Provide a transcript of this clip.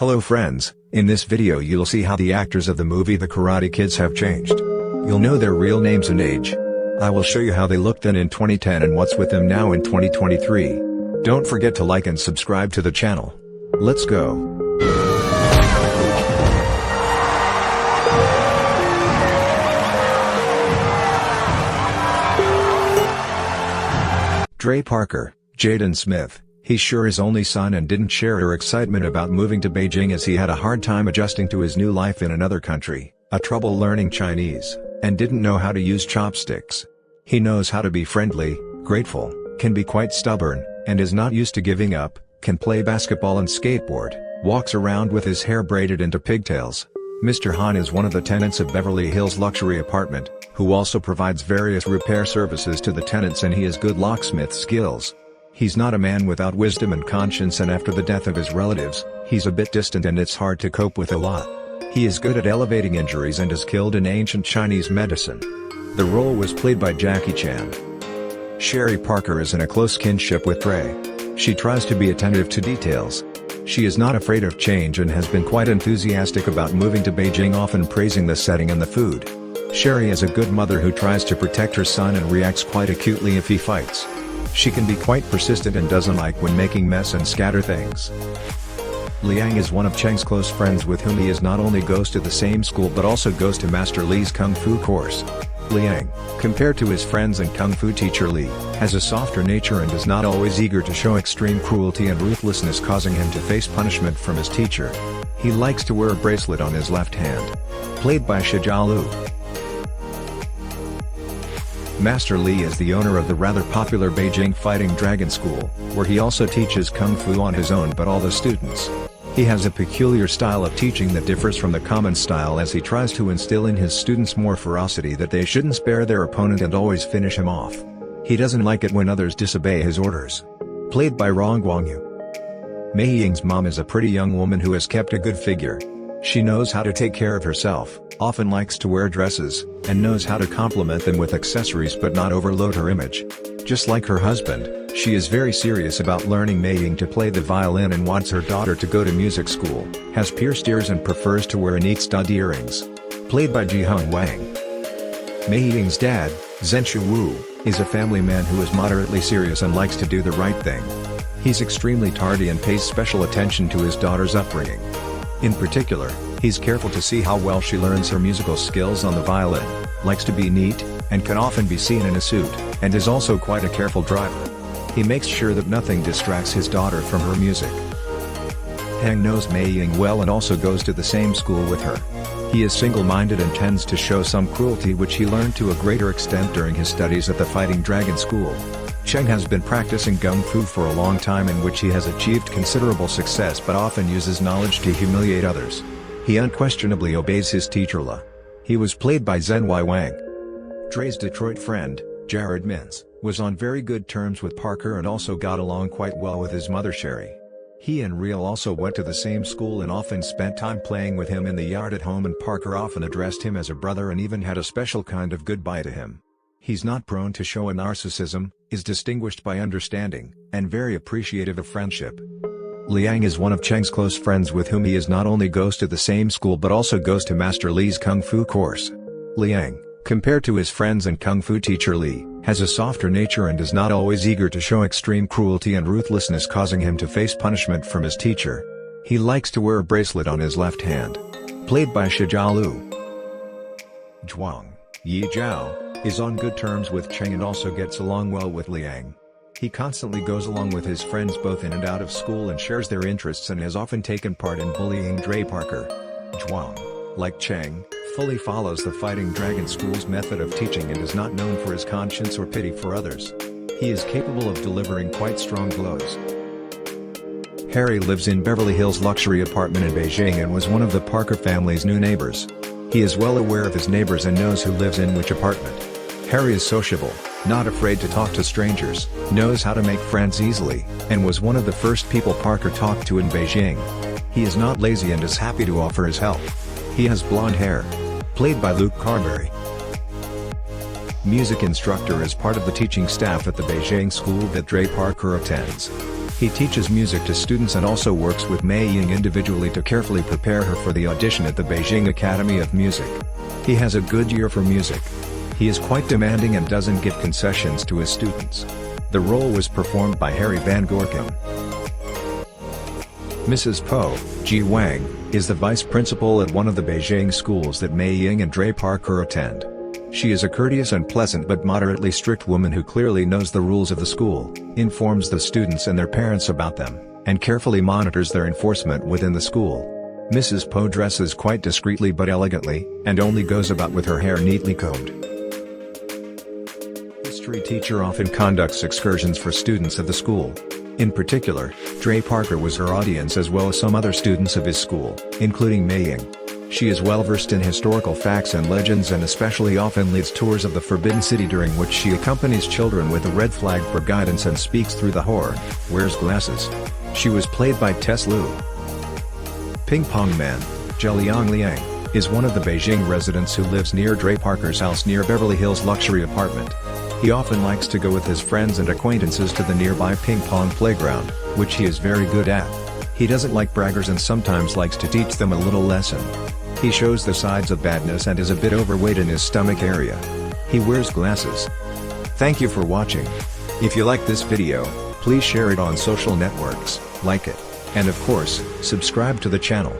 Hello friends, in this video you'll see how the actors of the movie The Karate Kids have changed. You'll know their real names and age. I will show you how they looked then in 2010 and what's with them now in 2023. Don't forget to like and subscribe to the channel. Let's go. Dre Parker, Jaden Smith. He's sure his only son and didn't share her excitement about moving to Beijing as he had a hard time adjusting to his new life in another country, a trouble learning Chinese, and didn't know how to use chopsticks. He knows how to be friendly, grateful, can be quite stubborn, and is not used to giving up, can play basketball and skateboard, walks around with his hair braided into pigtails. Mr. Han is one of the tenants of Beverly Hills luxury apartment, who also provides various repair services to the tenants, and he has good locksmith skills. He's not a man without wisdom and conscience, and after the death of his relatives, he's a bit distant and it's hard to cope with a lot. He is good at elevating injuries and is skilled in ancient Chinese medicine. The role was played by Jackie Chan. Sherry Parker is in a close kinship with Dre. She tries to be attentive to details. She is not afraid of change and has been quite enthusiastic about moving to Beijing, often praising the setting and the food. Sherry is a good mother who tries to protect her son and reacts quite acutely if he fights. She can be quite persistent and doesn't like when making mess and scatter things. Liang is one of Cheng's close friends with whom he is not only goes to the same school but also goes to Master Li's Kung Fu course. Liang, compared to his friends and Kung Fu teacher Li, has a softer nature and is not always eager to show extreme cruelty and ruthlessness, causing him to face punishment from his teacher. He likes to wear a bracelet on his left hand. Played by Shijialu. Master Li is the owner of the rather popular Beijing Fighting Dragon School, where he also teaches Kung Fu on his own but all the students. He has a peculiar style of teaching that differs from the common style, as he tries to instill in his students more ferocity, that they shouldn't spare their opponent and always finish him off. He doesn't like it when others disobey his orders. Played by Rong Guangyu. Mei Ying's mom is a pretty young woman who has kept a good figure. She knows how to take care of herself, often likes to wear dresses, and knows how to complement them with accessories but not overload her image. Just like her husband, she is very serious about learning Mei Ying to play the violin and wants her daughter to go to music school, has pierced ears and prefers to wear neat stud earrings. Played by Ji-Hung Wang. Mei Ying's dad, Zhenshu Wu, is a family man who is moderately serious and likes to do the right thing. He's extremely tardy and pays special attention to his daughter's upbringing. In particular, he's careful to see how well she learns her musical skills on the violin, likes to be neat, and can often be seen in a suit, and is also quite a careful driver. He makes sure that nothing distracts his daughter from her music. Cheng knows Mei Ying well and also goes to the same school with her. He is single-minded and tends to show some cruelty, which he learned to a greater extent during his studies at the Fighting Dragon School. Cheng has been practicing Kung Fu for a long time, in which he has achieved considerable success but often uses knowledge to humiliate others. He unquestionably obeys his teacher La. He was played by Zhenwei Wang. Dre's Detroit friend, Jared Mintz, was on very good terms with Parker and also got along quite well with his mother Sherry. He and Real also went to the same school and often spent time playing with him in the yard at home, and Parker often addressed him as a brother and even had a special kind of goodbye to him. He's not prone to show a narcissism, is distinguished by understanding, and very appreciative of friendship. Liang is one of Cheng's close friends with whom he is not only goes to the same school but also goes to Master Li's Kung Fu course. Liang, compared to his friends and Kung Fu teacher Li, has a softer nature and is not always eager to show extreme cruelty and ruthlessness, causing him to face punishment from his teacher. He likes to wear a bracelet on his left hand. Played by Shijialu. Zhuang Yijiao is on good terms with Cheng and also gets along well with Liang. He constantly goes along with his friends both in and out of school and shares their interests, and has often taken part in bullying Dre Parker. Zhuang, like Cheng, fully follows the Fighting Dragon School's method of teaching and is not known for his conscience or pity for others. He is capable of delivering quite strong blows. Harry lives in Beverly Hills luxury apartment in Beijing and was one of the Parker family's new neighbors. He is well aware of his neighbors and knows who lives in which apartment. Harry is sociable, not afraid to talk to strangers, knows how to make friends easily, and was one of the first people Parker talked to in Beijing. He is not lazy and is happy to offer his help. He has blonde hair. Played by Luke Carberry. Music instructor is part of the teaching staff at the Beijing school that Dre Parker attends. He teaches music to students and also works with Mei Ying individually to carefully prepare her for the audition at the Beijing Academy of Music. He has a good ear for music. He is quite demanding and doesn't give concessions to his students. The role was performed by Harry Van Gorkum. Mrs. Po, Ji Wang, is the vice principal at one of the Beijing schools that Mei Ying and Dre Parker attend. She is a courteous and pleasant but moderately strict woman who clearly knows the rules of the school, informs the students and their parents about them, and carefully monitors their enforcement within the school. Mrs. Po dresses quite discreetly but elegantly, and only goes about with her hair neatly combed. History teacher often conducts excursions for students of the school. In particular, Dre Parker was her audience as well as some other students of his school, including Mei Ying. She is well versed in historical facts and legends and especially often leads tours of the Forbidden City during which she accompanies children with a red flag for guidance and speaks through the horn, wears glasses. She was played by Tess Lu. Ping Pong Man, Zheliang Liang, is one of the Beijing residents who lives near Dre Parker's house near Beverly Hills luxury apartment. He often likes to go with his friends and acquaintances to the nearby ping pong playground, which he is very good at. He doesn't like braggers and sometimes likes to teach them a little lesson. He shows the sides of badness and is a bit overweight in his stomach area. He wears glasses. Thank you for watching. If you like this video, please share it on social networks, like it, and of course, subscribe to the channel.